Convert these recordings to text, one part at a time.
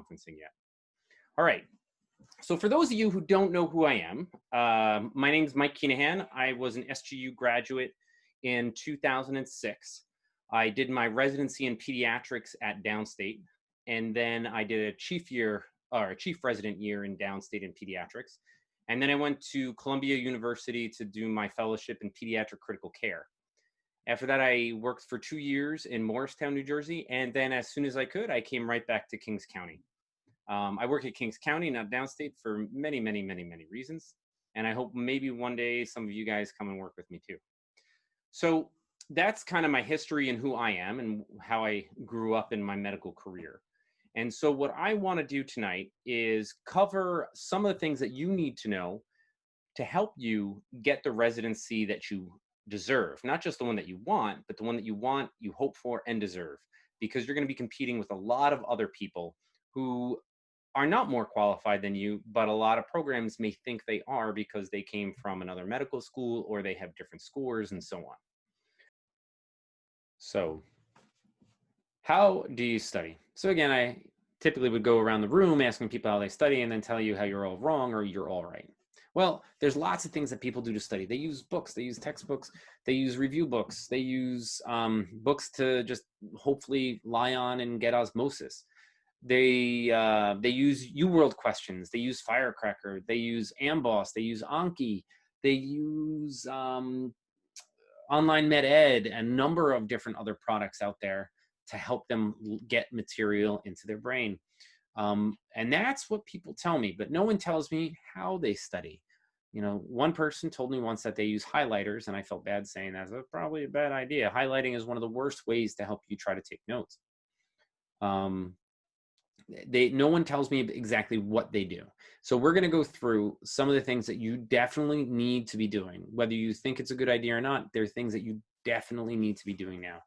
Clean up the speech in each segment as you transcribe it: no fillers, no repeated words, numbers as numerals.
conferencing yet. All right. So for those of you who don't know who I am, my name is Mike Keenahan. I was an SGU graduate in 2006. I did my residency in pediatrics at Downstate, and then I did a chief resident year in Downstate in pediatrics. And then I went to Columbia University to do my fellowship in pediatric critical care. After that, I worked for 2 years in Morristown, New Jersey. And then as soon as I could, I came right back to Kings County. I work at Kings County, not Downstate, for many, many, many, many reasons. And I hope maybe one day some of you guys come and work with me too. So that's kind of my history and who I am and how I grew up in my medical career. And so what I want to do tonight is cover some of the things that you need to know to help you get the residency that you deserve. Not just the one that you want, but the one that you want, you hope for, and deserve. Because you're going to be competing with a lot of other people who are not more qualified than you, but a lot of programs may think they are because they came from another medical school or they have different scores and so on. So how do you study? So again, I typically would go around the room asking people how they study and then tell you how you're all wrong or you're all right. Well, there's lots of things that people do to study. They use books, they use textbooks, they use review books, they use books to just hopefully lie on and get osmosis. They use UWorld questions, they use Firecracker, they use Amboss, they use Anki, they use Online Med Ed, a number of different other products out there to help them get material into their brain. And that's what people tell me, but no one tells me how they study. You know, one person told me once that they use highlighters, and I felt bad saying that's probably a bad idea. Highlighting is one of the worst ways to help you try to take notes. No one tells me exactly what they do. So we're going to go through some of the things that you definitely need to be doing. Whether you think it's a good idea or not, there are things that you definitely need to be doing now.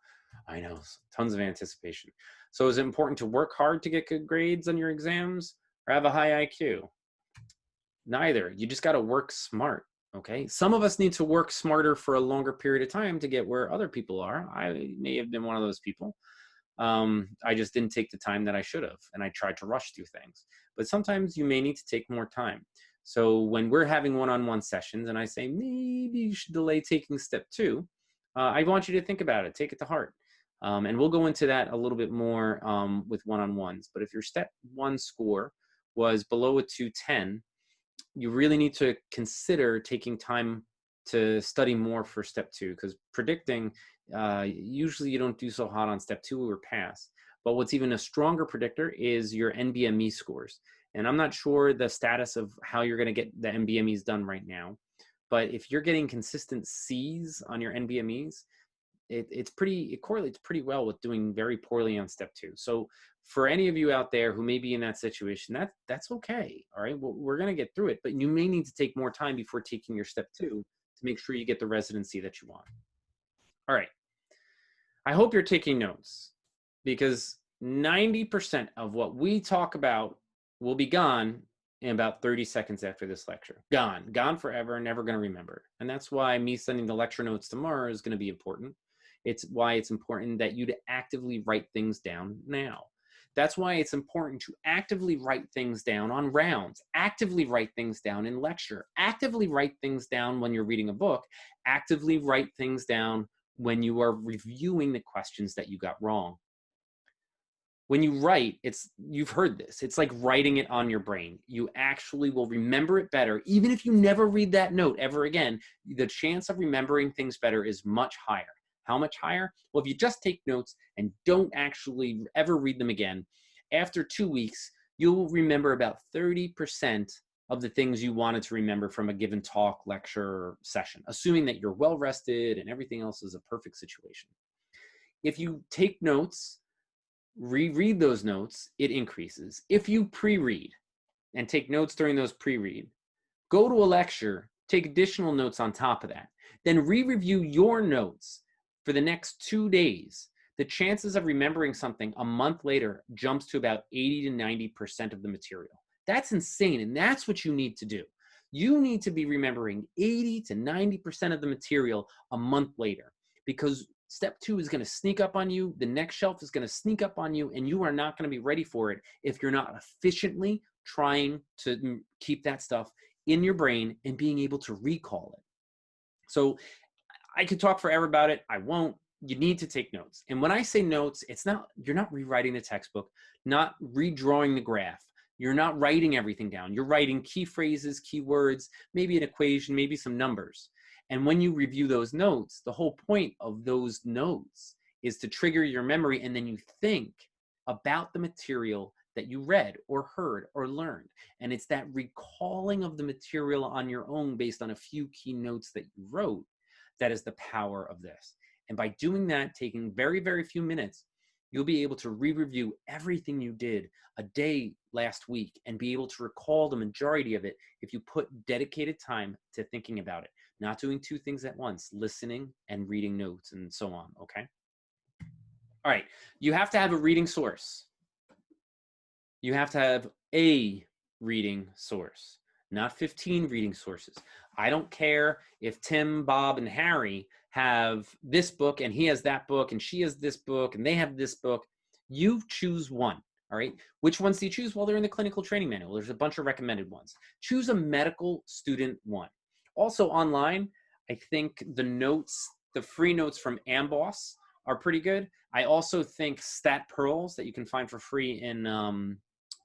I know, tons of anticipation. So is it important to work hard to get good grades on your exams or have a high IQ? Neither. You just got to work smart. Okay. Some of us need to work smarter for a longer period of time to get where other people are. I may have been one of those people. I just didn't take the time that I should have, and I tried to rush through things. But sometimes you may need to take more time. So when we're having one-on-one sessions and I say, maybe you should delay taking step 2, I want you to think about it, take it to heart. And we'll go into that a little bit more with one-on-ones. But if your step 1 score was below a 210, you really need to consider taking time to study more for step 2, because predicting, usually you don't do so hot on step 2 or pass. But what's even a stronger predictor is your NBME scores. And I'm not sure the status of how you're going to get the NBMEs done right now. But if you're getting consistent C's on your NBMEs, it correlates pretty well with doing very poorly on step 2. So for any of you out there who may be in that situation, that's okay. All right, well, we're going to get through it, but you may need to take more time before taking your step 2 to make sure you get the residency that you want. All right. I hope you're taking notes, because 90% of what we talk about will be gone in about 30 seconds after this lecture. Gone forever, never going to remember. And that's why me sending the lecture notes tomorrow is going to be important. It's why it's important that you to actively write things down now. That's why it's important to actively write things down on rounds, actively write things down in lecture, actively write things down when you're reading a book, actively write things down when you are reviewing the questions that you got wrong. When you write, you've heard this, it's like writing it on your brain. You actually will remember it better. Even if you never read that note ever again, the chance of remembering things better is much higher. How much higher? Well, if you just take notes and don't actually ever read them again, after 2 weeks, you'll remember about 30% of the things you wanted to remember from a given talk, lecture, or session, assuming that you're well rested and everything else is a perfect situation. If you take notes, reread those notes, it increases. If you pre-read and take notes during those pre-read, go to a lecture, take additional notes on top of that, then re-review your notes for the next 2 days, the chances of remembering something a month later jumps to about 80 to 90% of the material. That's insane, and that's what you need to do. You need to be remembering 80 to 90% of the material a month later, because Step 2 is going to sneak up on you. The next shelf is going to sneak up on you, and you are not going to be ready for it if you're not efficiently trying to keep that stuff in your brain and being able to recall it. So I could talk forever about it. I won't. You need to take notes. And when I say notes, it's not, you're not rewriting the textbook, not redrawing the graph. You're not writing everything down. You're writing key phrases, key words, maybe an equation, maybe some numbers. And when you review those notes, the whole point of those notes is to trigger your memory, and then you think about the material that you read or heard or learned. And it's that recalling of the material on your own based on a few key notes that you wrote that is the power of this. And by doing that, taking very, very few minutes, you'll be able to re-review everything you did a day last week and be able to recall the majority of it if you put dedicated time to thinking about it. Not doing two things at once, listening and reading notes and so on, okay? All right, you have to have a reading source. You have to have a reading source, not 15 reading sources. I don't care if Tim, Bob, and Harry have this book and he has that book and she has this book and they have this book. You choose one, all right? Which ones do you choose? Well, they're in the clinical training manual. There's a bunch of recommended ones. Choose a medical student one. Also online, I think the notes, the free notes from Amboss are pretty good. I also think Stat Pearls that you can find for free in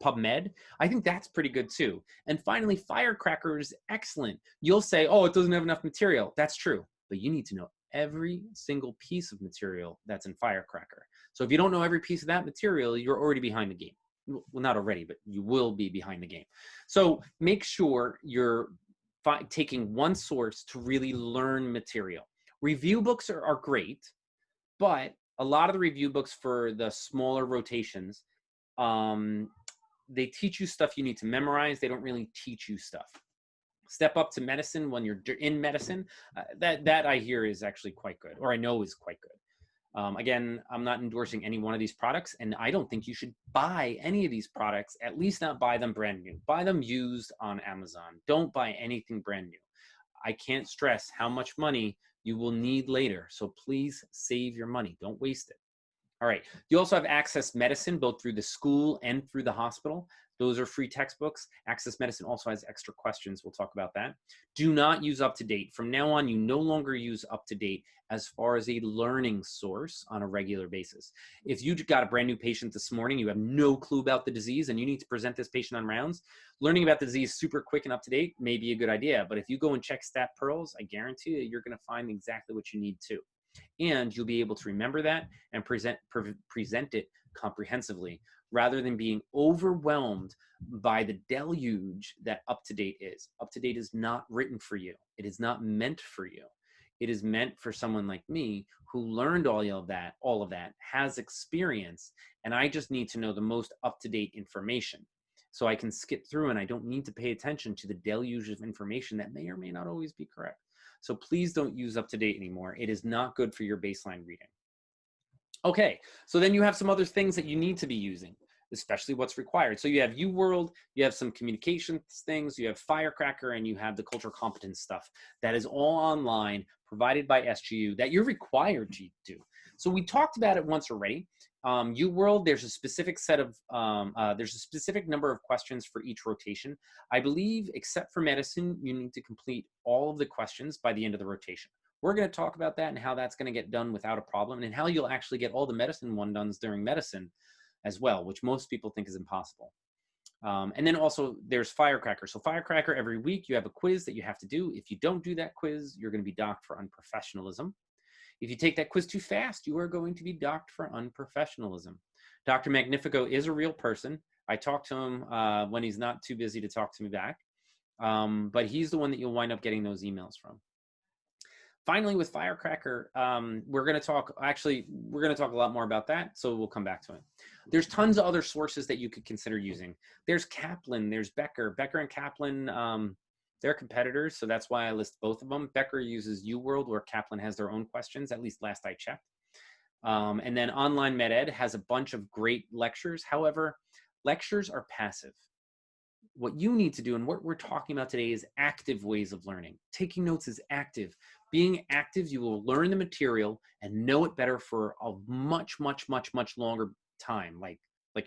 PubMed, I think that's pretty good too. And finally, Firecracker is excellent. You'll say, oh, it doesn't have enough material. That's true, but you need to know every single piece of material that's in Firecracker. So if you don't know every piece of that material, you're already behind the game. Well, not already, but you will be behind the game. So make sure you're taking one source to really learn material. Review books are great, but a lot of the review books for the smaller rotations, they teach you stuff you need to memorize. They don't really teach you stuff. Step Up to Medicine when you're in medicine, that I hear is actually quite good, or I know is quite good. Again, I'm not endorsing any one of these products, and I don't think you should buy any of these products, at least not buy them brand new. Buy them used on Amazon. Don't buy anything brand new. I can't stress how much money you will need later, so please save your money. Don't waste it. All right. You also have Access Medicine, both through the school and through the hospital. Those are free textbooks. Access Medicine also has extra questions. We'll talk about that. Do not use Up to Date. From now on, you no longer use Up to Date as far as a learning source on a regular basis. If you got a brand new patient this morning, you have no clue about the disease, and you need to present this patient on rounds, learning about the disease super quick and up to date may be a good idea. But if you go and check Stat Pearls, I guarantee you, you're going to find exactly what you need to. And you'll be able to remember that and present it comprehensively, rather than being overwhelmed by the deluge that Up to Date is. Up to Date is not written for you. It is not meant for you. It is meant for someone like me who learned all of that, has experience, and I just need to know the most up-to-date information. So I can skip through and I don't need to pay attention to the deluge of information that may or may not always be correct. So please don't use Up to Date anymore. It is not good for your baseline reading. Okay, so then you have some other things that you need to be using, especially what's required. So you have UWorld, you have some communications things, you have Firecracker, and you have the cultural competence stuff. That is all online, provided by SGU, that you're required to do. So we talked about it once already. UWorld, there's a specific set of, there's a specific number of questions for each rotation. I believe, except for medicine, you need to complete all of the questions by the end of the rotation. We're going to talk about that and how that's going to get done without a problem, and how you'll actually get all the medicine one done during medicine as well, which most people think is impossible. And then also there's Firecracker. So Firecracker, every week you have a quiz that you have to do. If you don't do that quiz, you're going to be docked for unprofessionalism. If you take that quiz too fast, you are going to be docked for unprofessionalism. Dr. Magnifico is a real person. I talk to him when he's not too busy to talk to me back. But he's the one that you'll wind up getting those emails from. Finally, with Firecracker, we're going to talk a lot more about that, so we'll come back to it. There's tons of other sources that you could consider using. There's Kaplan, there's Becker. Becker and Kaplan, they're competitors, so that's why I list both of them. Becker uses UWorld, where Kaplan has their own questions, at least last I checked. And then Online MedEd has a bunch of great lectures. However, lectures are passive. What you need to do, and what we're talking about today, is active ways of learning. Taking notes is active. Being active, you will learn the material and know it better for a much, much, much, much longer time, like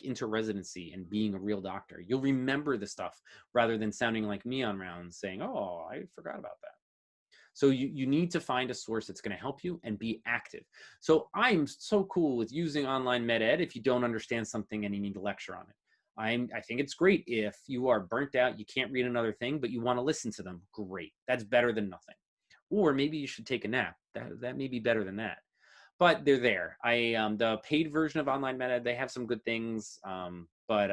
into residency and being a real doctor. You'll remember the stuff rather than sounding like me on rounds saying, oh, I forgot about that. So you need to find a source that's going to help you and be active. So I'm so cool with using online med ed if you don't understand something and you need to lecture on it. I think it's great if you are burnt out, you can't read another thing, but you want to listen to them. Great. That's better than nothing. Or maybe you should take a nap. That may be better than that. But they're there. The paid version of online med ed, they have some good things, but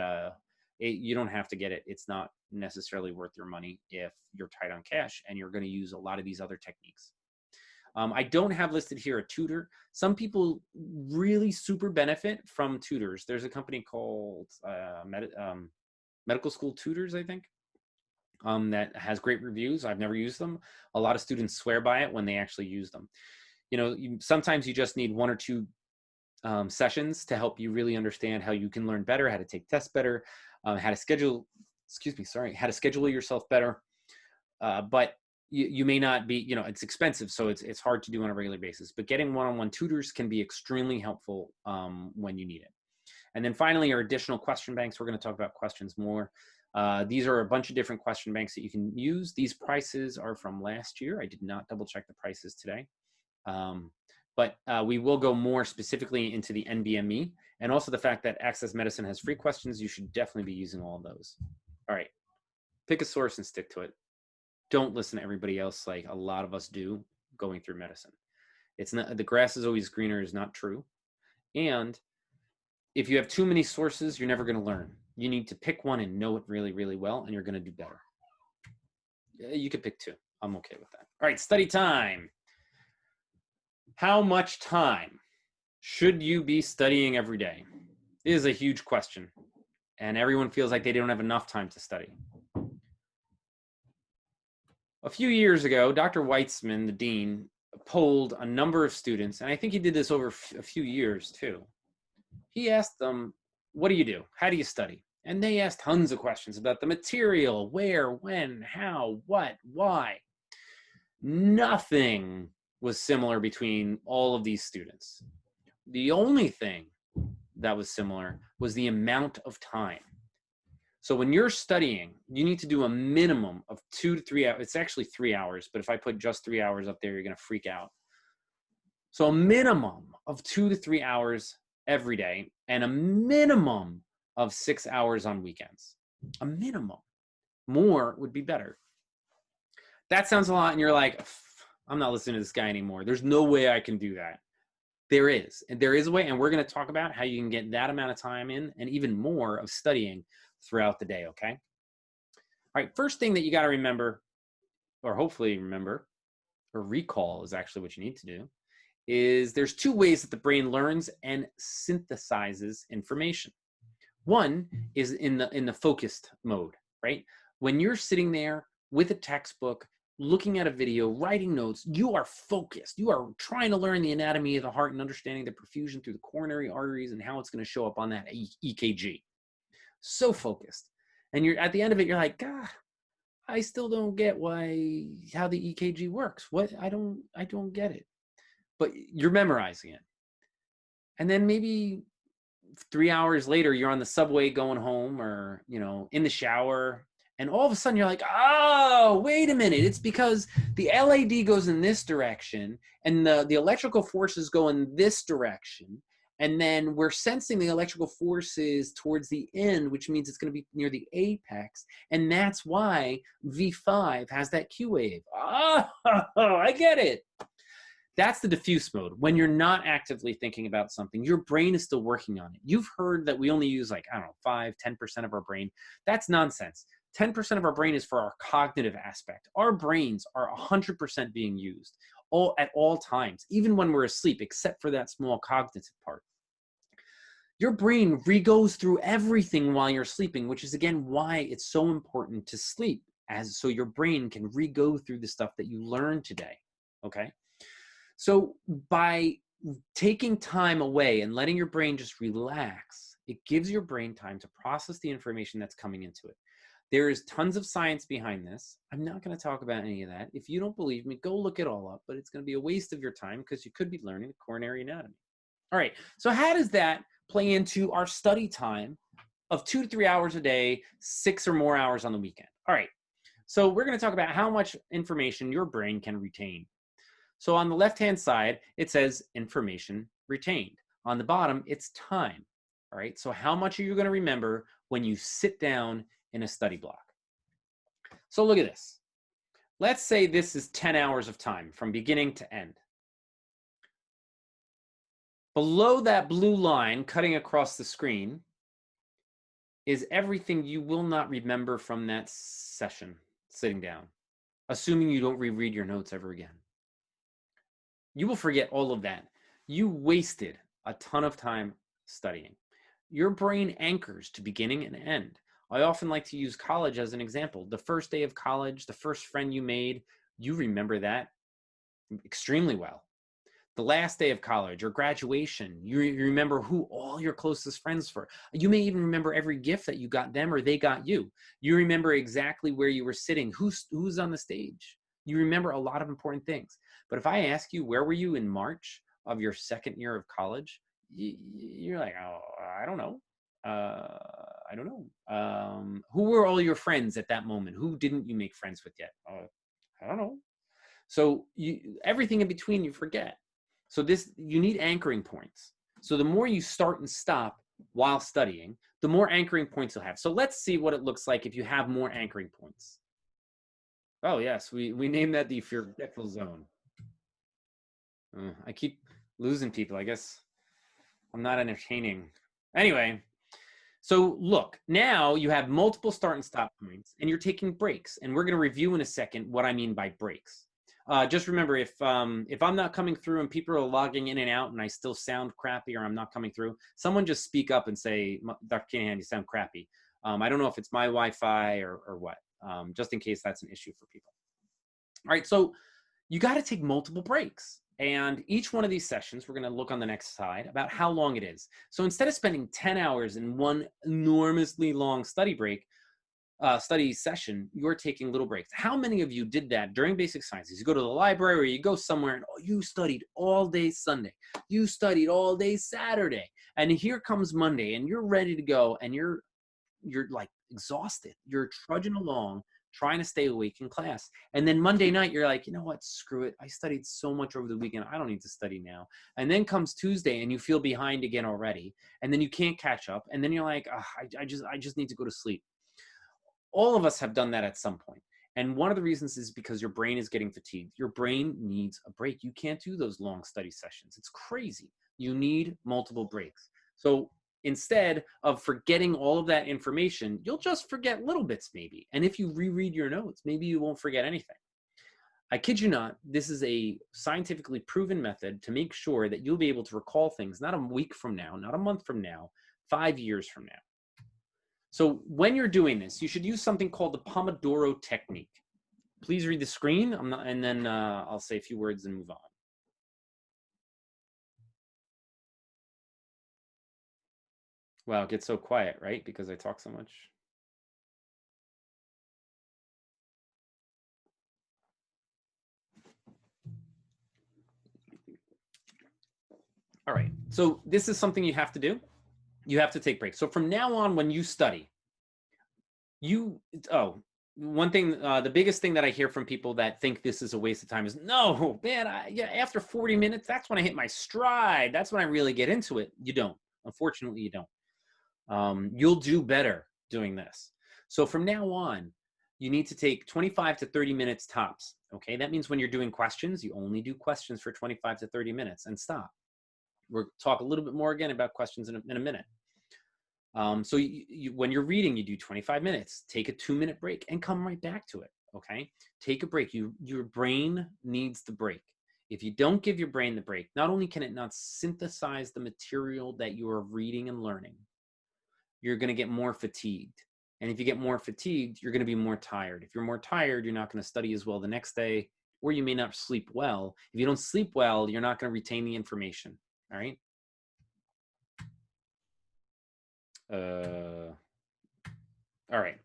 you don't have to get it. It's not necessarily worth your money if you're tight on cash and you're going to use a lot of these other techniques. I don't have listed here a tutor. Some people really super benefit from tutors. There's a company called Medical School Tutors, I think, that has great reviews. I've never used them. A lot of students swear by it when they actually use them. You know, sometimes you just need 1 or 2 sessions to help you really understand how you can learn better, how to take tests better, how to schedule, how to schedule yourself better. But you may not be, you know, it's expensive, so it's hard to do on a regular basis. But getting one-on-one tutors can be extremely helpful when you need it. And then finally, our additional question banks. We're going to talk about questions more. These are a bunch of different question banks that you can use. These prices are from last year. I did not double check the prices today. But we will go more specifically into the NBME and also the fact that Access Medicine has free questions. You should definitely be using all of those. All right, pick a source and stick to it. Don't listen to everybody else like a lot of us do going through medicine. It's not, the grass is always greener is not true. And if you have too many sources, you're never going to learn. You need to pick one and know it really, really well, and you're going to do better. You could pick 2. I'm okay with that. All right, study time. How much time should you be studying every day? It is a huge question, and everyone feels like they don't have enough time to study. A few years ago, Dr. Weitzman, the dean, polled a number of students, and I think he did this over a few years too. He asked them, what do you do? How do you study? And they asked tons of questions about the material, where, when, how, what, why. Nothing was similar between all of these students. The only thing that was similar was the amount of time. So when you're studying, you need to do a minimum of 2 to 3 hours. It's actually 3 hours, but if I put just 3 hours up there, you're going to freak out. So a minimum of 2 to 3 hours every day and a minimum of 6 hours on weekends. A minimum. More would be better. That sounds a lot, and you're like, I'm not listening to this guy anymore. There's no way I can do that. There is. And there is a way, and we're going to talk about how you can get that amount of time in and even more of studying throughout the day, okay? All right, first thing that you got to remember, or hopefully remember, or recall is actually what you need to do, is there's 2 ways that the brain learns and synthesizes information. One is in the focused mode, right? When you're sitting there with a textbook, looking at a video, writing notes, you are focused. You are trying to learn the anatomy of the heart and understanding the perfusion through the coronary arteries and how it's going to show up on that EKG. So focused. And you're at the end of it, you're like, God, I still don't get how the EKG works. I don't get it. But you're memorizing it. And then maybe 3 hours later, you're on the subway going home or, you know, in the shower. And all of a sudden you're like, oh, wait a minute. It's because the LAD goes in this direction and the electrical forces go in this direction. And then we're sensing the electrical forces towards the end, which means it's going to be near the apex. And that's why V5 has that Q wave. Oh, I get it. That's the diffuse mode. When you're not actively thinking about something, your brain is still working on it. You've heard that we only use like, I don't know, 5-10% of our brain. That's nonsense. 10% of our brain is for our cognitive aspect. Our brains are 100% being used at all times, even when we're asleep, except for that small cognitive part. Your brain re-goes through everything while you're sleeping, which is again why it's so important to sleep, so your brain can re-go through the stuff that you learned today, okay? So by taking time away and letting your brain just relax, it gives your brain time to process the information that's coming into it. There is tons of science behind this. I'm not going to talk about any of that. If you don't believe me, go look it all up, but it's going to be a waste of your time because you could be learning coronary anatomy. All right, so how does that play into our study time of 2 to 3 hours a day, 6 or more hours on the weekend? All right, so we're going to talk about how much information your brain can retain. So on the left-hand side, it says information retained. On the bottom, it's time. All right, so how much are you going to remember when you sit down in a study block? So look at this. Let's say this is 10 hours of time from beginning to end. Below that blue line cutting across the screen is everything you will not remember from that session sitting down, assuming you don't reread your notes ever again. You will forget all of that. You wasted a ton of time studying. Your brain anchors to beginning and end. I often like to use college as an example. The first day of college, the first friend you made, you remember that extremely well. The last day of college or graduation, you remember who all your closest friends were. You may even remember every gift that you got them or they got you. You remember exactly where you were sitting, who's on the stage. You remember a lot of important things. But if I ask you, where were you in March of your second year of college? You're like, oh, I don't know. I don't know. Who were all your friends at that moment? Who didn't you make friends with yet? I don't know. So everything in between you forget. So you need anchoring points. So the more you start and stop while studying, the more anchoring points you'll have. So let's see what it looks like if you have more anchoring points. Oh yes, we named that the forgetful zone. I keep losing people. I guess I'm not entertaining. Anyway, so look, now you have multiple start and stop points and you're taking breaks. And we're going to review in a second what I mean by breaks. Just remember, if I'm not coming through and people are logging in and out and I still sound crappy or I'm not coming through, someone just speak up and say, Dr. Kinahan, you sound crappy. I don't know if it's my Wi-Fi or what, just in case that's an issue for people. All right, so you got to take multiple breaks. And each one of these sessions, we're going to look on the next slide about how long it is. So instead of spending 10 hours in one enormously long study session, you're taking little breaks. How many of you did that during basic sciences? You go to the library or you go somewhere and you studied all day Sunday. You studied all day Saturday. And here comes Monday and you're ready to go and you're like exhausted. You're trudging along trying to stay awake in class. And then Monday night, you're like, you know what, screw it. I studied so much over the weekend. I don't need to study now. And then comes Tuesday and you feel behind again already. And then you can't catch up. And then you're like, I just need to go to sleep. All of us have done that at some point. And one of the reasons is because your brain is getting fatigued. Your brain needs a break. You can't do those long study sessions. It's crazy. You need multiple breaks. So instead of forgetting all of that information, you'll just forget little bits maybe. And if you reread your notes, maybe you won't forget anything. I kid you not, this is a scientifically proven method to make sure that you'll be able to recall things not a week from now, not a month from now, 5 years from now. So when you're doing this, you should use something called the Pomodoro technique. Please read the screen, and then I'll say a few words and move on. Wow, it gets so quiet, right? Because I talk so much. All right, so this is something you have to do. You have to take breaks. So from now on, when you study, one thing, the biggest thing that I hear from people that think this is a waste of time is, no, man, after 40 minutes, that's when I hit my stride. That's when I really get into it. You don't. Unfortunately, you don't. You'll do better doing this. So from now on, you need to take 25 to 30 minutes tops. Okay, that means when you're doing questions, you only do questions for 25 to 30 minutes and stop. We'll talk a little bit more again about questions in a minute. So when you're reading, you do 25 minutes, take a 2-minute break and come right back to it. Okay, take a break. Your brain needs the break. If you don't give your brain the break, not only can it not synthesize the material that you are reading and learning, you're going to get more fatigued. And if you get more fatigued, you're going to be more tired. If you're more tired, you're not going to study as well the next day, or you may not sleep well. If you don't sleep well, you're not going to retain the information. All right. All right.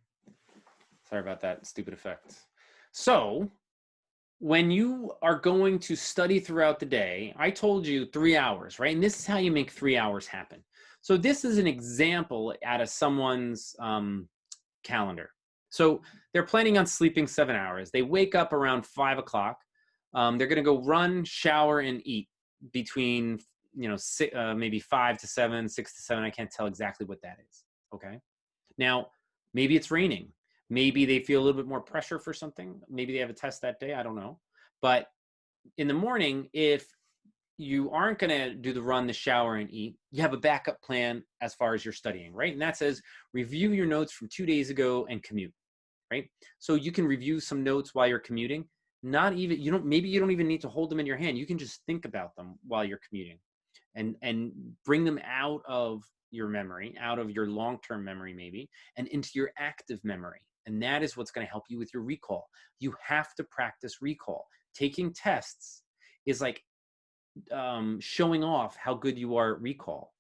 Sorry about that stupid effect. So when you are going to study throughout the day, I told you 3 hours, right? And this is how you make 3 hours happen. So this is an example out of someone's calendar. So they're planning on sleeping 7 hours. They wake up around 5 o'clock. They're going to go run, shower, and eat between, maybe 5 to 7, 6 to 7. I can't tell exactly what that is. Okay. Now, maybe it's raining. Maybe they feel a little bit more pressure for something. Maybe they have a test that day. I don't know. But in the morning, if you aren't going to do the run, the shower, and eat, you have a backup plan as far as you're studying, right? And that says review your notes from 2 days ago and commute, right? So you can review some notes while you're commuting. Maybe you don't even need to hold them in your hand. You can just think about them while you're commuting and bring them out of your memory, out of your long-term memory maybe, and into your active memory. And that is what's going to help you with your recall. You have to practice recall. Taking tests is like showing off how good you are at recall.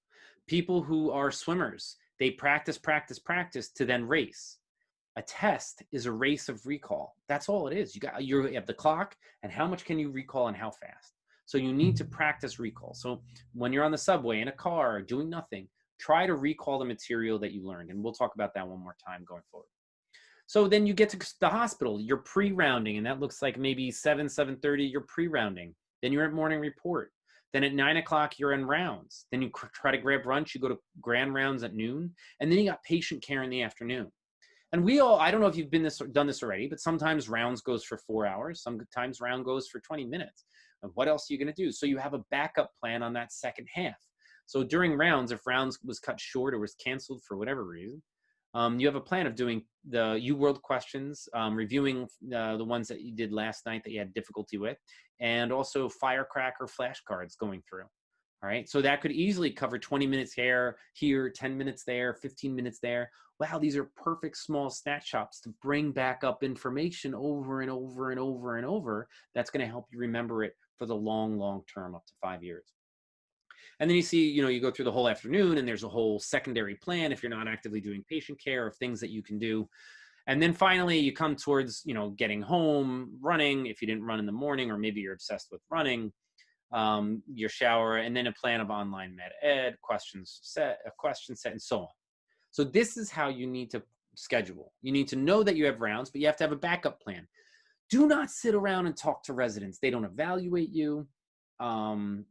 People who are swimmers, they practice to then race. A test is a race of recall. That's all it is. You have the clock and how much can you recall and how fast. So you need to practice recall. So when you're on the subway, in a car, doing nothing, try to recall the material that you learned. And we'll talk about that one more time going forward. So then you get to the hospital, you're pre-rounding, and that looks like maybe 7:30, you're pre-rounding. Then you're at morning report. Then at 9 o'clock, you're in rounds. Then you try to grab lunch, you go to grand rounds at noon, and then you got patient care in the afternoon. And I don't know if you've done this already, but sometimes rounds goes for 4 hours. Sometimes round goes for 20 minutes. And what else are you going to do? So you have a backup plan on that second half. So during rounds, if rounds was cut short or was canceled for whatever reason, you have a plan of doing the UWorld questions, reviewing the ones that you did last night that you had difficulty with, and also firecracker flashcards going through. All right, so that could easily cover 20 minutes here, 10 minutes there, 15 minutes there. Wow, these are perfect small snapshots to bring back up information over and over and over and over. That's going to help you remember it for the long, long term, up to 5 years. And then you see, you go through the whole afternoon and there's a whole secondary plan if you're not actively doing patient care, of things that you can do. And then finally you come towards, getting home, running, if you didn't run in the morning, or maybe you're obsessed with running, your shower, and then a plan of online med ed, a question set, and so on. So this is how you need to schedule. You need to know that you have rounds, but you have to have a backup plan. Do not sit around and talk to residents. They don't evaluate you.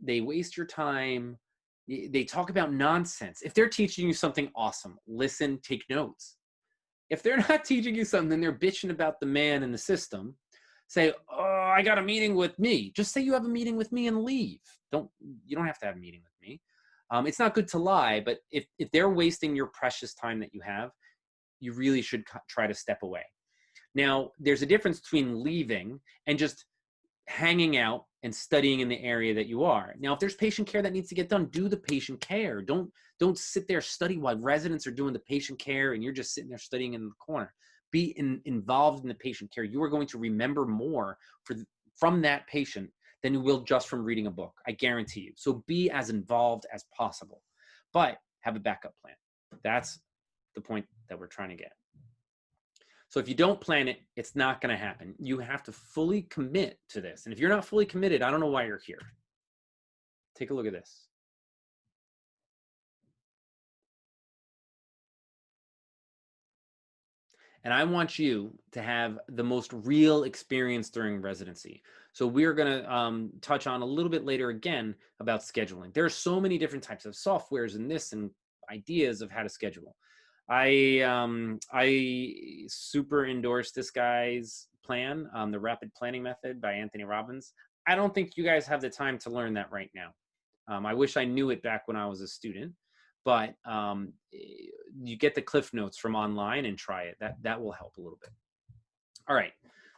They waste your time. They talk about nonsense. If they're teaching you something awesome, listen, take notes. If they're not teaching you something, then they're bitching about the man in the system. Say, oh, I got a meeting with me. Just say you have a meeting with me and leave. You don't have to have a meeting with me. It's not good to lie, but if they're wasting your precious time that you have, you really should try to step away. Now, there's a difference between leaving and just hanging out and studying in the area that you are. Now, if there's patient care that needs to get done, do the patient care. Don't sit there, study while residents are doing the patient care and you're just sitting there studying in the corner. Be involved in the patient care. You are going to remember more from that patient than you will just from reading a book. I guarantee you. So be as involved as possible, but have a backup plan. That's the point that we're trying to get. So if you don't plan it, it's not going to happen. You have to fully commit to this. And if you're not fully committed, I don't know why you're here. Take a look at this. And I want you to have the most real experience during residency. So we're going to touch on a little bit later again about scheduling. There are so many different types of softwares in this and ideas of how to schedule. I super endorse this guy's plan, the rapid planning method by Anthony Robbins. I don't think you guys have the time to learn that right now. I wish I knew it back when I was a student, but you get the cliff notes from online and try it. That will help a little bit. All right,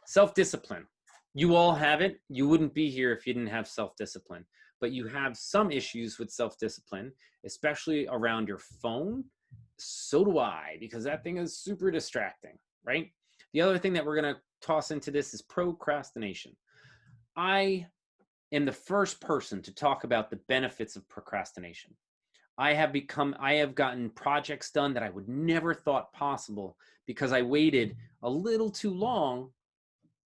self-discipline. You all have it. You wouldn't be here if you didn't have self-discipline, but you have some issues with self-discipline, especially around your phone. So do I, because that thing is super distracting, right? The other thing that we're going to toss into this is procrastination. I am the first person to talk about the benefits of procrastination. I have gotten projects done that I would never thought possible because I waited a little too long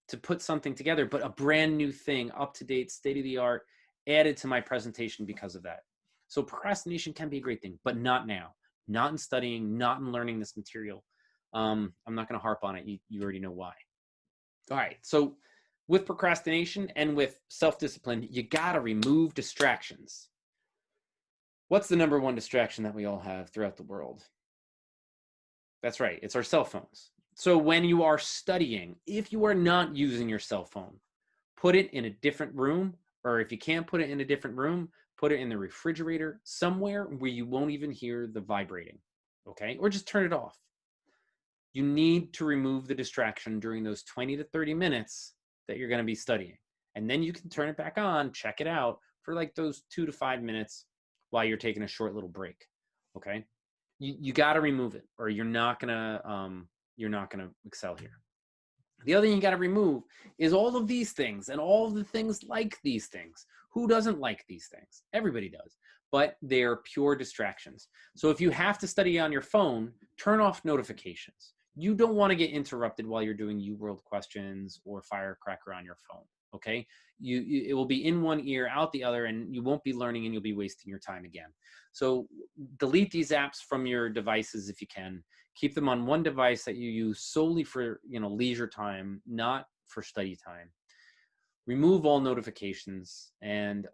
to put something together, but a brand new thing, up to date, state of the art, added to my presentation because of that. So procrastination can be a great thing, but not now, not in studying, not in learning this material. I'm not going to harp on it. You already know why. All right. So with procrastination and with self-discipline, you got to remove distractions. What's the number one distraction that we all have throughout the world? That's right. It's our cell phones. So when you are studying, if you are not using your cell phone, put it in a different room, or if you can't put it in a different room, put it in the refrigerator, somewhere where you won't even hear the vibrating, okay? Or just turn it off. You need to remove the distraction during those 20 to 30 minutes that you're going to be studying. And then you can turn it back on, check it out for like those 2 to 5 minutes while you're taking a short little break, okay? You got to remove it, or you're not gonna excel here. The other thing you got to remove is all of these things and all of the things like these things. Who doesn't like these things? Everybody does, but they're pure distractions. So if you have to study on your phone, turn off notifications. You don't want to get interrupted while you're doing UWorld questions or firecracker on your phone. Okay, it will be in one ear, out the other, and you won't be learning, and you'll be wasting your time again. So delete these apps from your devices if you can. Keep them on one device that you use solely for leisure time, not for study time. Remove all notifications, and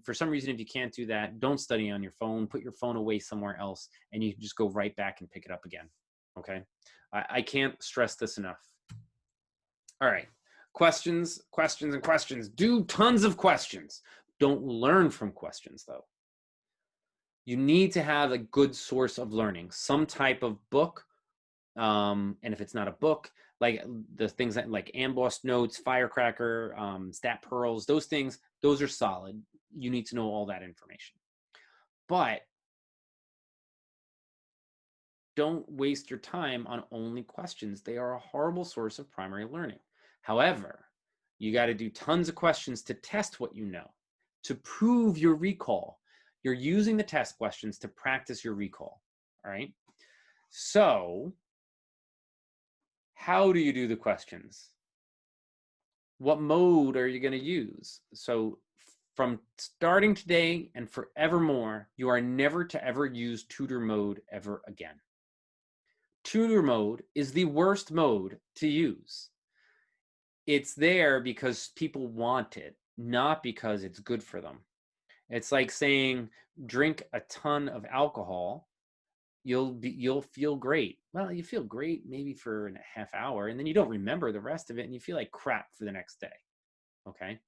for some reason if you can't do that, don't study on your phone. Put your phone away somewhere else, and you can just go right back and pick it up again. Okay, I can't stress this enough. All right. Questions, questions, and questions. Do tons of questions. Don't learn from questions, though. You need to have a good source of learning, some type of book. And if it's not a book, like the things that like embossed notes, firecracker, stat pearls, those things, those are solid. You need to know all that information. But don't waste your time on only questions. They are a horrible source of primary learning. However, you got to do tons of questions to test what you know, to prove your recall. You're using the test questions to practice your recall, all right? So how do you do the questions? What mode are you going to use? So from starting today and forevermore, you are never to ever use tutor mode ever again. Tutor mode is the worst mode to use. It's there because people want it, not because it's good for them. It's like saying, drink a ton of alcohol, you'll feel great. Well, you feel great maybe for a half hour, and then you don't remember the rest of it, and you feel like crap for the next day, okay?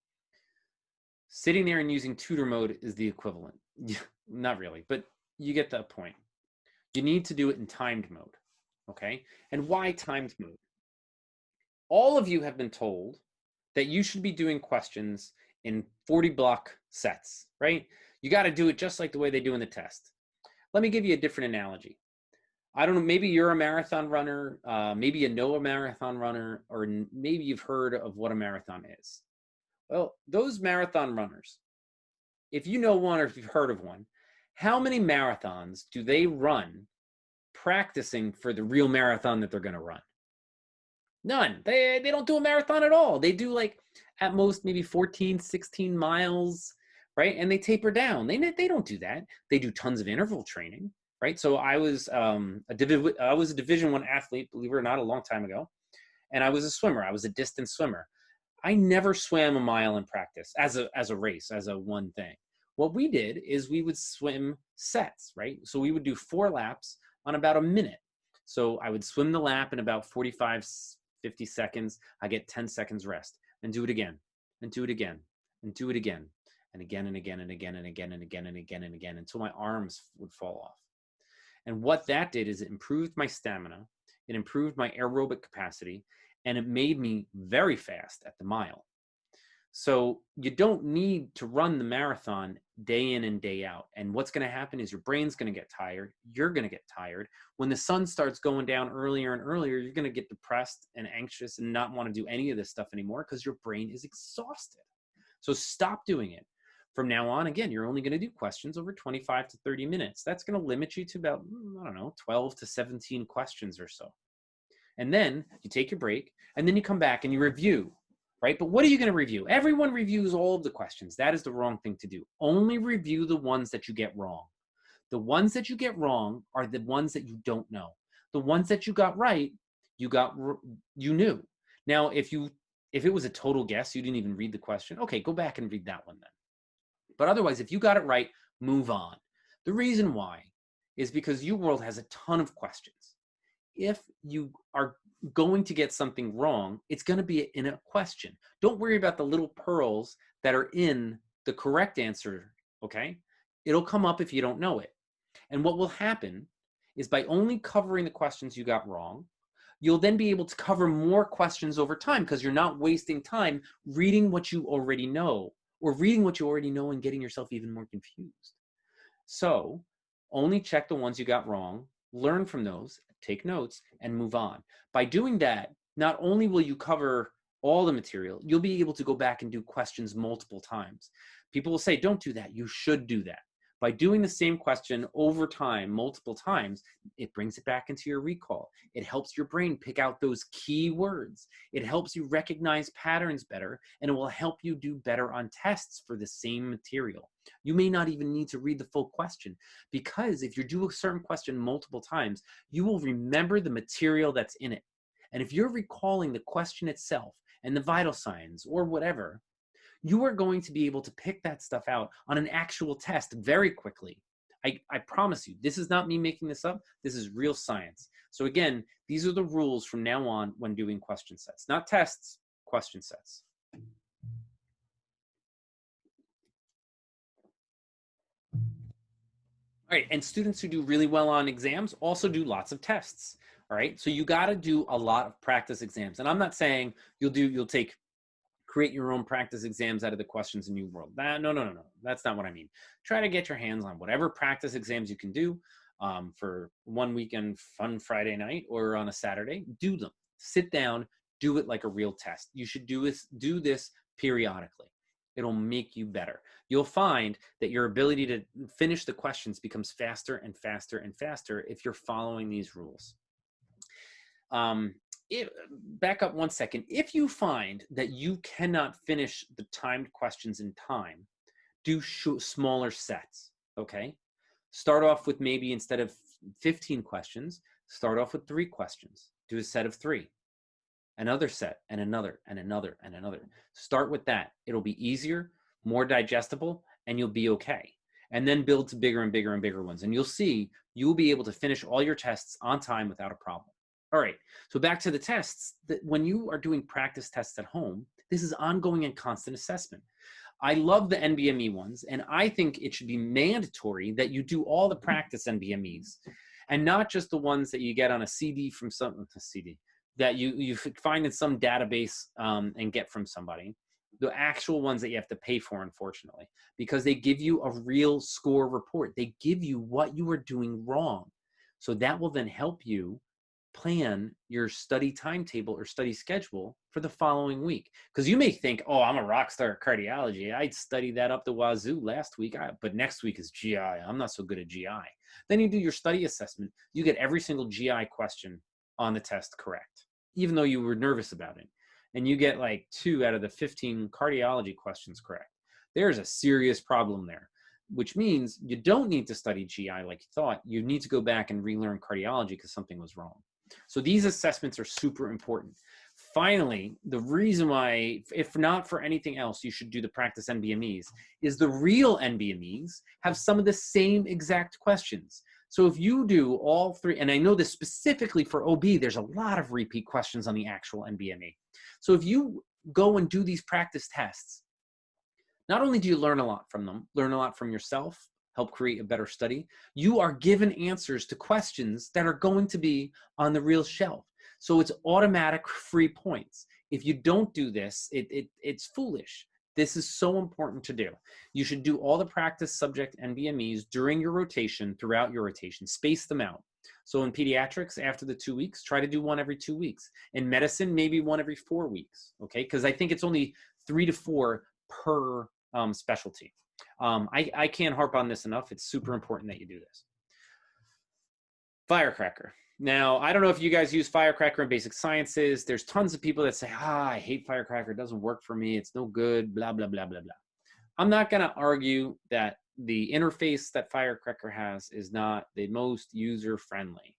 Sitting there and using tutor mode is the equivalent. Not really, but you get that point. You need to do it in timed mode, okay? And why timed mode? All of you have been told that you should be doing questions in 40 block sets, right? You got to do it just like the way they do in the test. Let me give you a different analogy. I don't know, maybe you're a marathon runner, maybe you know a marathon runner, or maybe you've heard of what a marathon is. Well, those marathon runners, if you know one or if you've heard of one, how many marathons do they run practicing for the real marathon that they're going to run? None. They don't do a marathon at all. They do like at most maybe 14, 16 miles, right? And they taper down. They don't do that. They do tons of interval training, right? So I was a Division I athlete, believe it or not, a long time ago, and I was a swimmer. I was a distance swimmer. I never swam a mile in practice as a race, as a one thing. What we did is we would swim sets, right? So we would do 4 laps on about a minute. So I would swim the lap in about 45, 50 seconds. I get 10 seconds rest, and do it again, and do it again, and do it again, and again, and again, and again, and again, and again, and again, and again, until my arms would fall off. And what that did is it improved my stamina, it improved my aerobic capacity, and it made me very fast at the mile. So you don't need to run the marathon day in and day out. And what's going to happen is your brain's going to get tired. You're going to get tired. When the sun starts going down earlier and earlier, you're going to get depressed and anxious and not want to do any of this stuff anymore because your brain is exhausted. So stop doing it. From now on, again, you're only going to do questions over 25 to 30 minutes. That's going to limit you to about, I don't know, 12 to 17 questions or so. And then you take your break, and then you come back and you review, right? But what are you going to review? Everyone reviews all of the questions. That is the wrong thing to do. Only review the ones that you get wrong. The ones that you get wrong are the ones that you don't know. The ones that you got right, you knew. Now, if it was a total guess, you didn't even read the question, okay, go back and read that one then. But otherwise, if you got it right, move on. The reason why is because UWorld has a ton of questions. If you are going to get something wrong, it's going to be in a question. Don't worry about the little pearls that are in the correct answer, okay? It'll come up if you don't know it. And what will happen is by only covering the questions you got wrong, you'll then be able to cover more questions over time because you're not wasting time reading what you already know or reading what you already know and getting yourself even more confused. So only check the ones you got wrong, learn from those, take notes, and move on. By doing that, not only will you cover all the material, you'll be able to go back and do questions multiple times. People will say, don't do that. You should do that. By doing the same question over time, multiple times, it brings it back into your recall. It helps your brain pick out those key words. It helps you recognize patterns better, and it will help you do better on tests for the same material. You may not even need to read the full question because if you do a certain question multiple times, you will remember the material that's in it. And if you're recalling the question itself and the vital signs or whatever, you are going to be able to pick that stuff out on an actual test very quickly. I promise you, this is not me making this up. This is real science. So again, these are the rules from now on when doing question sets. Not tests, question sets. All right, and students who do really well on exams also do lots of tests. All right, so you got to do a lot of practice exams. And I'm not saying create your own practice exams out of the questions in UWorld. No. That's not what I mean. Try to get your hands on whatever practice exams you can do for one weekend fun Friday night or on a Saturday. Do them. Sit down. Do it like a real test. You should do this periodically. It'll make you better. You'll find that your ability to finish the questions becomes faster and faster and faster if you're following these rules. Back up one second. If you find that you cannot finish the timed questions in time, do smaller sets, okay? Start off with maybe instead of 15 questions, start off with 3 questions. Do a set of 3. Another set, and another, and another, and another. Start with that. It'll be easier, more digestible, and you'll be okay. And then build to bigger and bigger and bigger ones. And you'll see you'll be able to finish all your tests on time without a problem. All right, so back to the tests. When you are doing practice tests at home, this is ongoing and constant assessment. I love the NBME ones, and I think it should be mandatory that you do all the practice NBMEs, and not just the ones that you get on a CD from that you find in some database and get from somebody. The actual ones that you have to pay for, unfortunately, because they give you a real score report. They give you what you are doing wrong. So that will then help you plan your study timetable or study schedule for the following week. Because you may think, oh, I'm a rock star at cardiology. I studied that up the wazoo last week, but next week is GI. I'm not so good at GI. Then you do your study assessment. You get every single GI question on the test correct, even though you were nervous about it. And you get like 2 out of the 15 cardiology questions correct. There's a serious problem there, which means you don't need to study GI like you thought. You need to go back and relearn cardiology because something was wrong. So these assessments are super important. Finally, the reason why, if not for anything else, you should do the practice NBMEs is the real NBMEs have some of the same exact questions. So if you do all 3, and I know this specifically for OB, there's a lot of repeat questions on the actual NBME. So if you go and do these practice tests, not only do you learn a lot from them, learn a lot from yourself, help create a better study, you are given answers to questions that are going to be on the real shelf. So it's automatic free points. If you don't do this, it's foolish. This is so important to do. You should do all the practice subject NBMEs during your rotation, throughout your rotation. Space them out. So in pediatrics, after the 2 weeks, try to do one every 2 weeks. In medicine, maybe one every 4 weeks, okay? Because I think it's only 3 to 4 per specialty. I can't harp on this enough. It's super important that you do this. Firecracker. Now, I don't know if you guys use firecracker in basic sciences. There's tons of people that say, I hate firecracker. It doesn't work for me. It's no good, blah, blah, blah, blah, blah. I'm not going to argue that the interface that firecracker has is not the most user-friendly.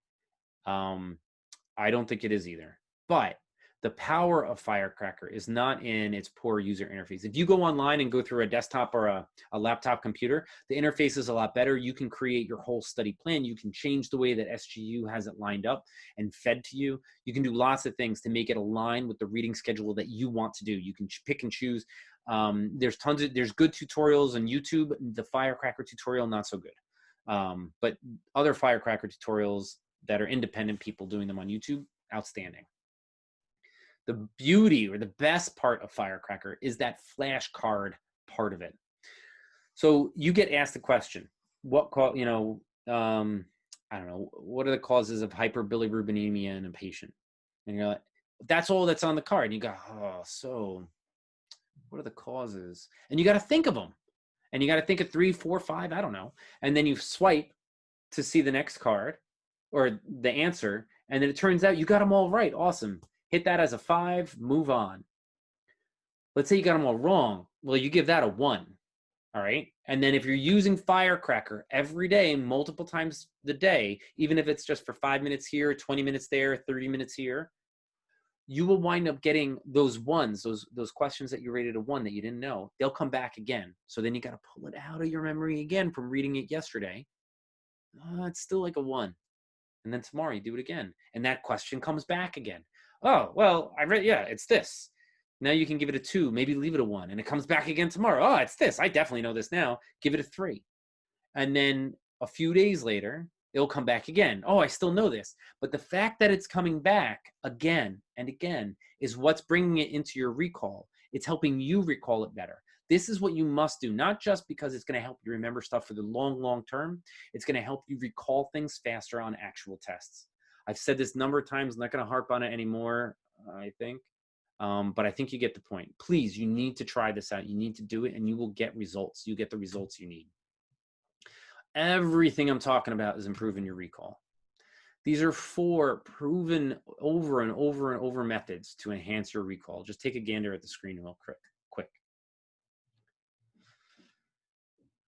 I don't think it is either. But the power of firecracker is not in its poor user interface. If you go online and go through a desktop or a laptop computer, the interface is a lot better. You can create your whole study plan. You can change the way that SGU has it lined up and fed to you. You can do lots of things to make it align with the reading schedule that you want to do. You can pick and choose. There's good tutorials on YouTube. The firecracker tutorial, not so good. But other firecracker tutorials that are independent people doing them on YouTube, outstanding. The beauty or the best part of firecracker is that flashcard part of it. So you get asked the question, what I don't know, what are the causes of hyperbilirubinemia in a patient? And you're like, that's all that's on the card. And you go, oh, so what are the causes? And you got to think of them. And you got to think of 3, 4, 5, I don't know. And then you swipe to see the next card or the answer. And then it turns out you got them all right. Awesome. Hit that as a 5, move on. Let's say you got them all wrong. Well, you give that a 1. All right. And then if you're using firecracker every day, multiple times the day, even if it's just for 5 minutes here, 20 minutes there, 30 minutes here, you will wind up getting those ones, those questions that you rated a 1 that you didn't know. They'll come back again. So then you got to pull it out of your memory again from reading it yesterday. It's still like a 1. And then tomorrow you do it again. And that question comes back again. Oh, well, I read, yeah, it's this. Now you can give it a 2, maybe leave it a 1. And it comes back again tomorrow. Oh, it's this. I definitely know this now. Give it a 3. And then a few days later, it'll come back again. Oh, I still know this. But the fact that it's coming back again and again is what's bringing it into your recall. It's helping you recall it better. This is what you must do, not just because it's going to help you remember stuff for the long, long term. It's going to help you recall things faster on actual tests. I've said this a number of times. I'm not going to harp on it anymore, I think. But I think you get the point. Please, you need to try this out. You need to do it, and you will get results. You get the results you need. Everything I'm talking about is improving your recall. These are 4 proven over and over and over methods to enhance your recall. Just take a gander at the screen real quick.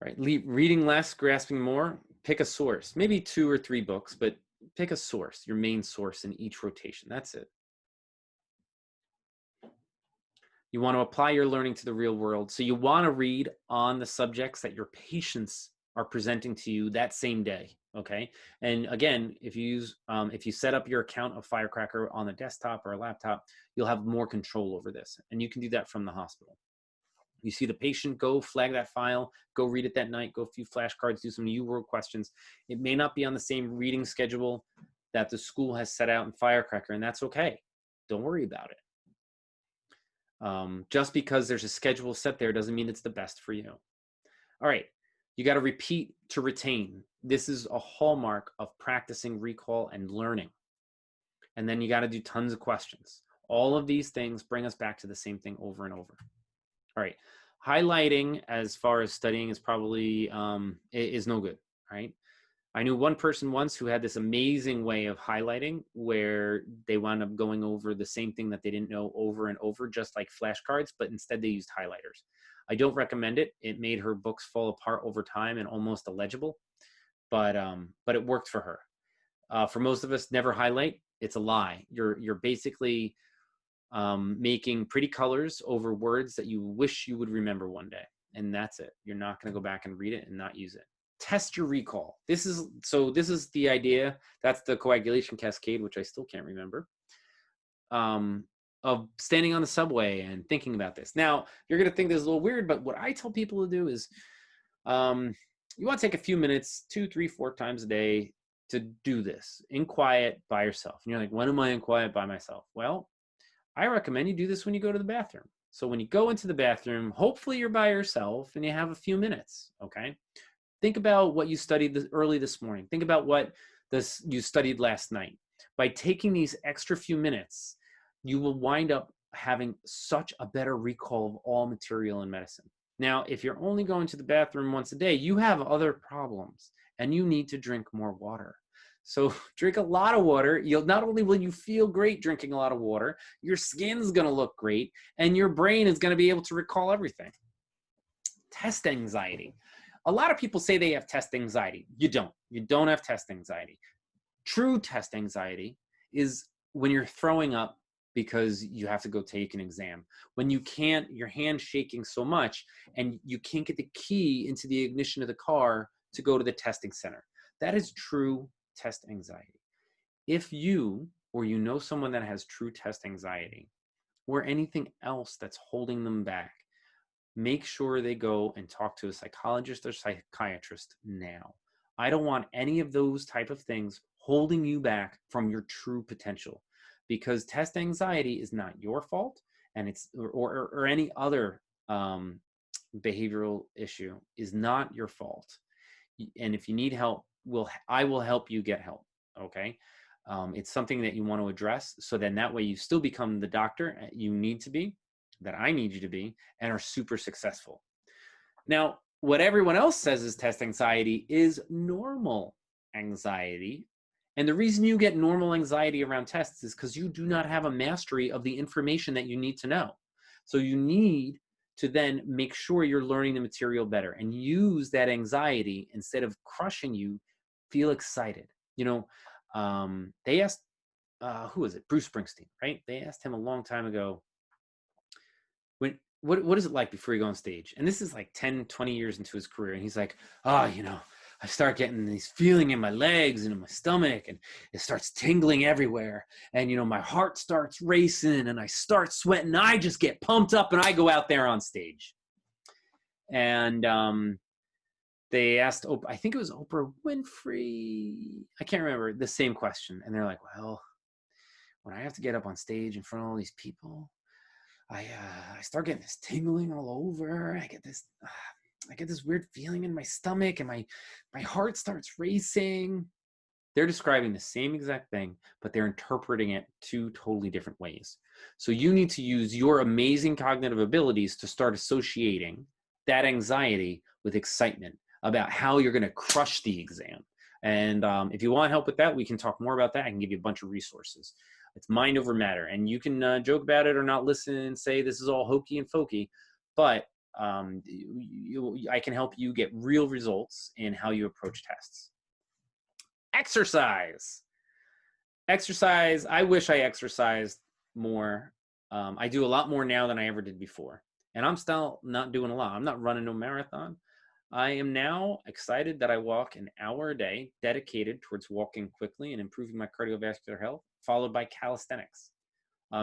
Right, reading less, grasping more. Pick a source, maybe 2 or 3 books, but pick a source, your main source in each rotation. That's it. You want to apply your learning to the real world. So you want to read on the subjects that your patients are presenting to you that same day. Okay. And again, if you set up your account of Firecracker on the desktop or a laptop, you'll have more control over this. And you can do that from the hospital. You see the patient, go flag that file, go read it that night, go a few flashcards, do some UWorld questions. It may not be on the same reading schedule that the school has set out in Firecracker, and that's okay. Don't worry about it. Just because there's a schedule set there doesn't mean it's the best for you. All right, you got to repeat to retain. This is a hallmark of practicing recall and learning. And then you got to do tons of questions. All of these things bring us back to the same thing over and over. All right, highlighting as far as studying is probably is no good, right? I knew one person once who had this amazing way of highlighting where they wound up going over the same thing that they didn't know over and over, just like flashcards, but instead they used highlighters. I don't recommend it. It made her books fall apart over time and almost illegible, but it worked for her. For most of us, never highlight. It's a lie. You're basically making pretty colors over words that you wish you would remember one day. And that's it. You're not going to go back and read it and not use it. Test your recall. This is the idea. That's the coagulation cascade, which I still can't remember, of standing on the subway and thinking about this. Now, you're going to think this is a little weird, but what I tell people to do is you want to take a few minutes, 2, 3, 4 times a day to do this in quiet by yourself. And you're like, when am I in quiet by myself? Well, I recommend you do this when you go to the bathroom. So when you go into the bathroom, hopefully you're by yourself and you have a few minutes, okay? Think about what you studied early this morning. Think about what you studied last night. By taking these extra few minutes, you will wind up having such a better recall of all material in medicine. Now, if you're only going to the bathroom once a day, you have other problems and you need to drink more water. So drink a lot of water. You'll not only will you feel great drinking a lot of water, your skin's going to look great and your brain is going to be able to recall everything. Test anxiety. A lot of people say they have test anxiety. You don't. You don't have test anxiety. True test anxiety is when you're throwing up because you have to go take an exam. When you can't, your hand's shaking so much and you can't get the key into the ignition of the car to go to the testing center. That is true test anxiety. If you or you know someone that has true test anxiety or anything else that's holding them back, make sure they go and talk to a psychologist or psychiatrist now. I don't want any of those type of things holding you back from your true potential, because test anxiety is not your fault, and it's or any other behavioral issue is not your fault. And if you need help, I will help you get help. Okay. It's something that you want to address, so then that way you still become the doctor you need to be, that I need you to be, and are super successful. Now, what everyone else says is test anxiety is normal anxiety. And the reason you get normal anxiety around tests is because you do not have a mastery of the information that you need to know. So you need to then make sure you're learning the material better and use that anxiety instead of crushing you. Feel excited. You know, they asked, who was it? Bruce Springsteen, right? They asked him a long time ago, what is it like before you go on stage? And this is like 10, 20 years into his career. And he's like, you know, I start getting these feeling in my legs and in my stomach, and it starts tingling everywhere. And, you know, my heart starts racing and I start sweating. I just get pumped up and I go out there on stage. And they asked, I think it was Oprah Winfrey, I can't remember, the same question. And they're like, well, when I have to get up on stage in front of all these people, I start getting this tingling all over. I get this weird feeling in my stomach, and my heart starts racing. They're describing the same exact thing, but they're interpreting it two totally different ways. So you need to use your amazing cognitive abilities to start associating that anxiety with excitement about how you're going to crush the exam. And if you want help with that, we can talk more about that. I can give you a bunch of resources. It's mind over matter, and you can joke about it or not listen and say this is all hokey and folky, but I can help you get real results in how you approach tests. Exercise. I wish I exercised more. I do a lot more now than I ever did before, and I'm still not doing a lot. I'm not running no marathon. I am now excited that I walk an hour a day, dedicated towards walking quickly and improving my cardiovascular health, followed by calisthenics.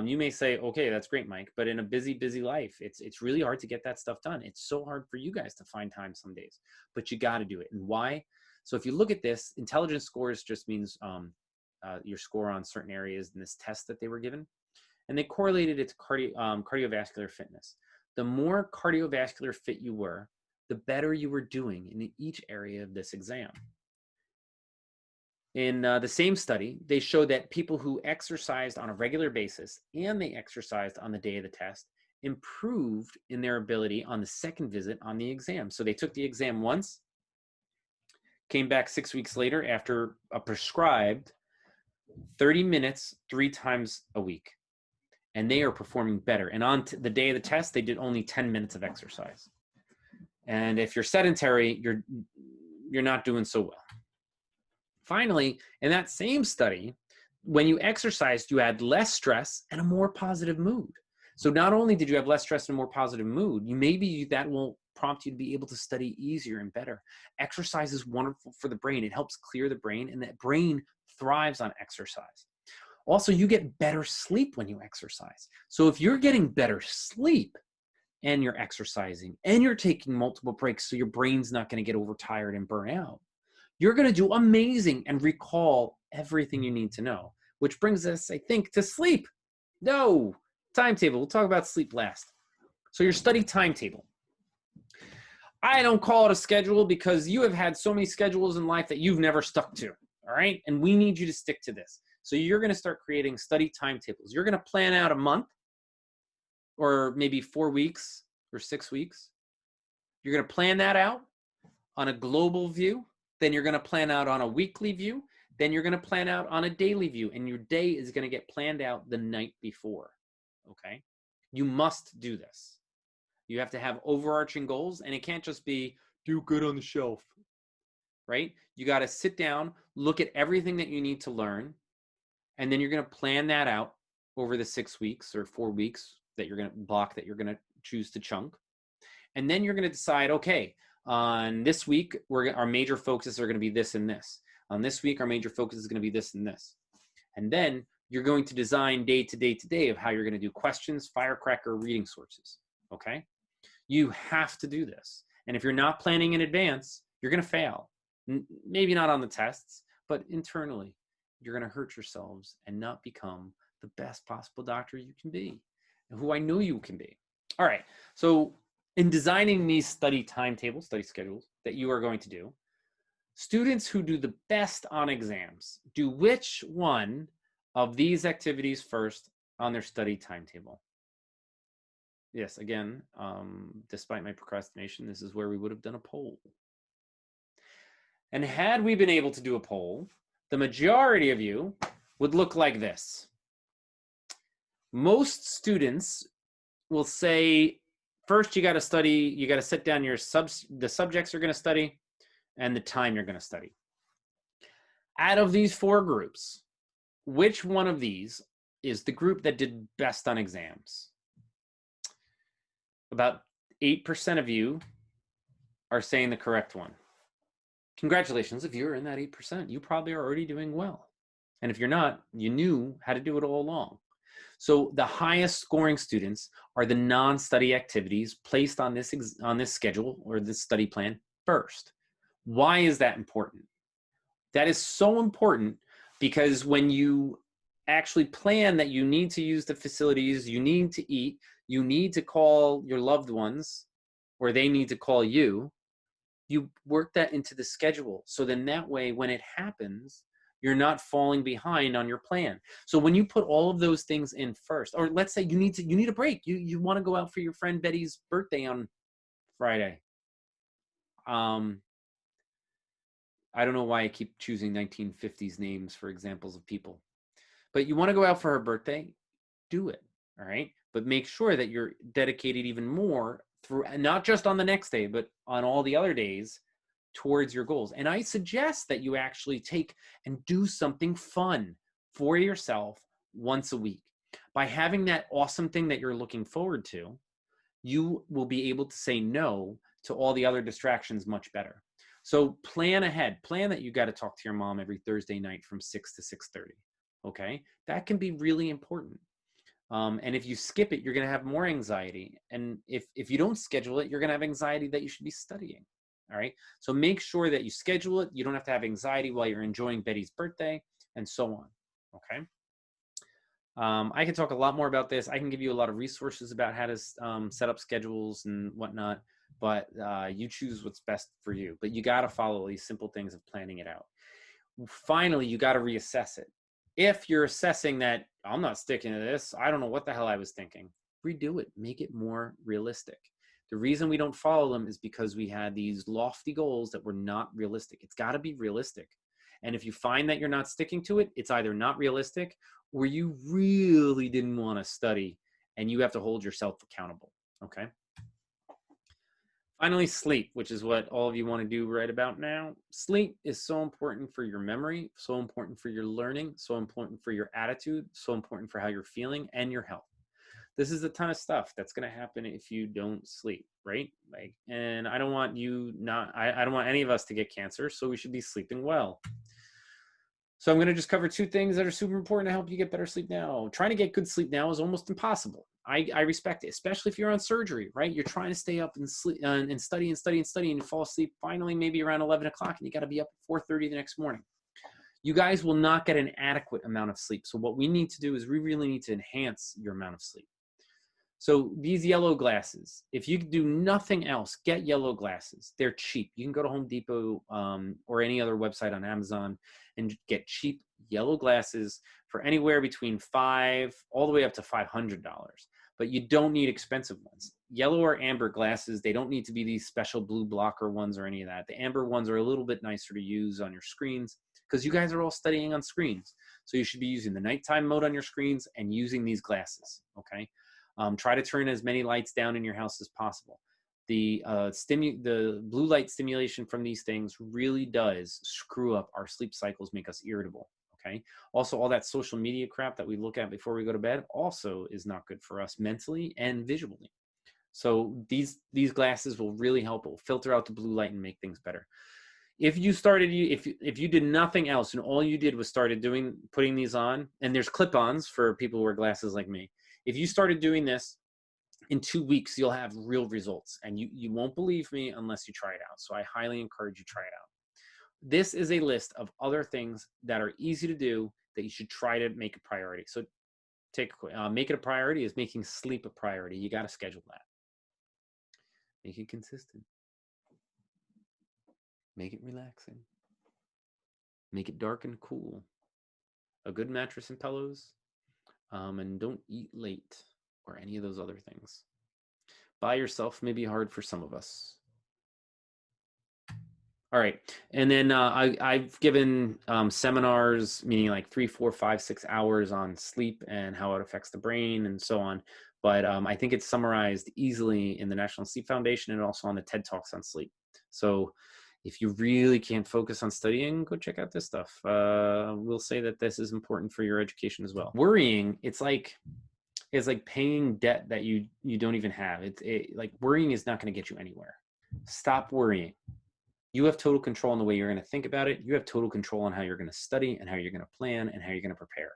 You may say, okay, that's great, Mike, but in a busy life, it's really hard to get that stuff done. It's so hard for you guys to find time some days, but you got to do it. And why? So if you look at this, intelligence scores just means your score on certain areas in this test that they were given, and they correlated it to cardiovascular fitness. The more cardiovascular fit you were, the better you were doing in each area of this exam. In the same study, they showed that people who exercised on a regular basis and they exercised on the day of the test improved in their ability on the second visit on the exam. So they took the exam once, came back 6 weeks later after a prescribed 30 minutes 3 times a week, and they are performing better. And on the day of the test, they did only 10 minutes of exercise. And if you're sedentary, you're not doing so well. Finally, in that same study, when you exercised, you had less stress and a more positive mood. So not only did you have less stress and a more positive mood, maybe that will prompt you to be able to study easier and better. Exercise is wonderful for the brain. It helps clear the brain, and that brain thrives on exercise. Also, you get better sleep when you exercise. So if you're getting better sleep and you're exercising and you're taking multiple breaks so your brain's not going to get overtired and burn out, you're going to do amazing and recall everything you need to know, which brings us, I think, to sleep. No, timetable. We'll talk about sleep last. So your study timetable. I don't call it a schedule because you have had so many schedules in life that you've never stuck to, all right? And we need you to stick to this. So you're going to start creating study timetables. You're going to plan out a month or maybe 4 weeks or 6 weeks. You're going to plan that out on a global view. Then you're going to plan out on a weekly view. Then you're going to plan out on a daily view. And your day is going to get planned out the night before. Okay? You must do this. You have to have overarching goals, and it can't just be do good on the shelf, right? You got to sit down, look at everything that you need to learn, and then you're going to plan that out over the 6 weeks or 4 weeks that you're going to block, that you're going to choose to chunk. And then you're going to decide, okay, on this week, our major focuses are going to be this and this. On this week, our major focus is going to be this and this. And then you're going to design day to day to day of how you're going to do questions, firecracker, reading sources, okay? You have to do this. And if you're not planning in advance, you're going to fail. Maybe not on the tests, but internally, you're going to hurt yourselves and not become the best possible doctor you can be, and who I know you can be. All right. So in designing these study timetables, study schedules that you are going to do, students who do the best on exams do which one of these activities first on their study timetable? Yes, again, despite my procrastination, this is where we would have done a poll. And had we been able to do a poll, the majority of you would look like this. Most students will say, first you got to study, you got to sit down the subjects you're going to study and the time you're going to study. Out of these 4 groups, which one of these is the group that did best on exams? About 8% of you are saying the correct one. Congratulations, if you're in that 8%, you probably are already doing well. And if you're not, you knew how to do it all along. So the highest scoring students are the non-study activities placed on this schedule or this study plan first. Why is that important? That is so important because when you actually plan that you need to use the facilities, you need to eat, you need to call your loved ones, or they need to call you, you work that into the schedule. So then that way, when it happens, you're not falling behind on your plan. So when you put all of those things in first, or let's say you need a break. You want to go out for your friend Betty's birthday on Friday. I don't know why I keep choosing 1950s names for examples of people. But you want to go out for her birthday, do it, all right? But make sure that you're dedicated even more through, not just on the next day, but on all the other days towards your goals. And I suggest that you actually take and do something fun for yourself once a week. By having that awesome thing that you're looking forward to, you will be able to say no to all the other distractions much better. So plan ahead. Plan that you got to talk to your mom every Thursday night from 6 to 6:30. Okay, that can be really important. And if you skip it, you're going to have more anxiety. And if you don't schedule it, you're going to have anxiety that you should be studying. All right. So make sure that you schedule it. You don't have to have anxiety while you're enjoying Betty's birthday and so on. Okay. I can talk a lot more about this. I can give you a lot of resources about how to set up schedules and whatnot, but you choose what's best for you. But you got to follow these simple things of planning it out. Finally, you got to reassess it. If you're assessing that, I'm not sticking to this, I don't know what the hell I was thinking, redo it, make it more realistic. The reason we don't follow them is because we had these lofty goals that were not realistic. It's got to be realistic. And if you find that you're not sticking to it, it's either not realistic or you really didn't want to study and you have to hold yourself accountable, okay? Finally, sleep, which is what all of you want to do right about now. Sleep is so important for your memory, so important for your learning, so important for your attitude, so important for how you're feeling and your health. This is a ton of stuff that's going to happen if you don't sleep, right? And I don't want I don't want any of us to get cancer, so we should be sleeping well. So I'm going to just cover 2 things that are super important to help you get better sleep now. Trying to get good sleep now is almost impossible. I respect it, especially if you're on surgery, right? You're trying to stay up and sleep and study and you fall asleep finally maybe around 11 o'clock and you got to be up at 4:30 the next morning. You guys will not get an adequate amount of sleep. So what we need to do is we really need to enhance your amount of sleep. So these yellow glasses, if you do nothing else, get yellow glasses. They're cheap. You can go to Home Depot or any other website on Amazon and get cheap yellow glasses for anywhere between $5 all the way up to $500. But you don't need expensive ones. Yellow or amber glasses, they don't need to be these special blue blocker ones or any of that. The amber ones are a little bit nicer to use on your screens because you guys are all studying on screens. So you should be using the nighttime mode on your screens and using these glasses, okay? Try to turn as many lights down in your house as possible. The blue light stimulation from these things really does screw up our sleep cycles, make us irritable. Okay. Also, all that social media crap that we look at before we go to bed also is not good for us mentally and visually. So these glasses will really help. It will filter out the blue light and make things better. If you started, if you did nothing else and all you did was putting these on, and there's clip-ons for people who wear glasses like me. If you started doing this in 2 weeks, you'll have real results, and you won't believe me unless you try it out. So I highly encourage you try it out. This is a list of other things that are easy to do that you should try to make a priority. So make it a priority is making sleep a priority. You got to schedule that. Make it consistent. Make it relaxing. Make it dark and cool. A good mattress and pillows. And don't eat late or any of those other things. By yourself may be hard for some of us. All right. And then I've given seminars, meaning like 3, 4, 5, 6 hours on sleep and how it affects the brain and so on. But I think it's summarized easily in the National Sleep Foundation and also on the TED Talks on sleep. So if you really can't focus on studying, go check out this stuff. We'll say that this is important for your education as well. Worrying, it's like paying debt that you don't even have. Like worrying is not going to get you anywhere. Stop worrying. You have total control on the way you're going to think about it. You have total control on how you're going to study and how you're going to plan and how you're going to prepare.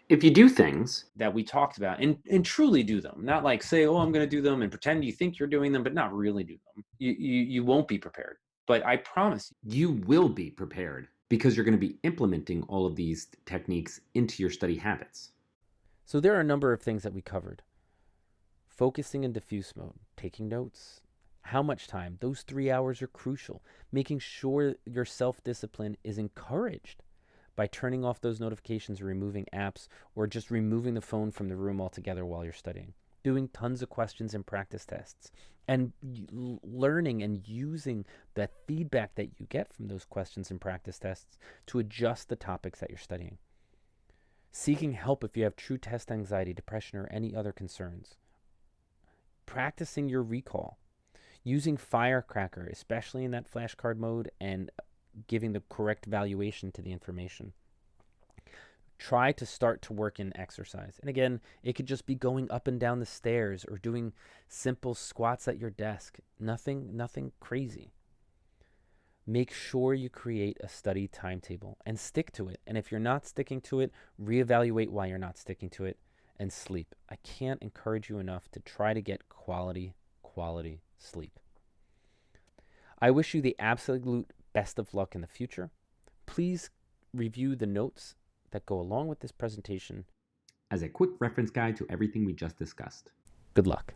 If you do things that we talked about and truly do them, not like say, oh, I'm going to do them and pretend you think you're doing them, but not really do them, you won't be prepared. But I promise you will be prepared because you're going to be implementing all of these techniques into your study habits. So there are a number of things that we covered. Focusing in diffuse mode, taking notes, how much time, those 3 hours are crucial. Making sure your self-discipline is encouraged by turning off those notifications or removing apps or just removing the phone from the room altogether while you're studying. Doing tons of questions and practice tests and learning and using the feedback that you get from those questions and practice tests to adjust the topics that you're studying. Seeking help if you have true test anxiety, depression, or any other concerns. Practicing your recall. Using firecracker, especially in that flashcard mode, and giving the correct valuation to the information. Try to start to work in exercise. And again, it could just be going up and down the stairs or doing simple squats at your desk. Nothing crazy. Make sure you create a study timetable and stick to it. And if you're not sticking to it, reevaluate why you're not sticking to it and sleep. I can't encourage you enough to try to get quality sleep. I wish you the absolute best of luck in the future. Please review the notes that go along with this presentation as a quick reference guide to everything we just discussed. Good luck.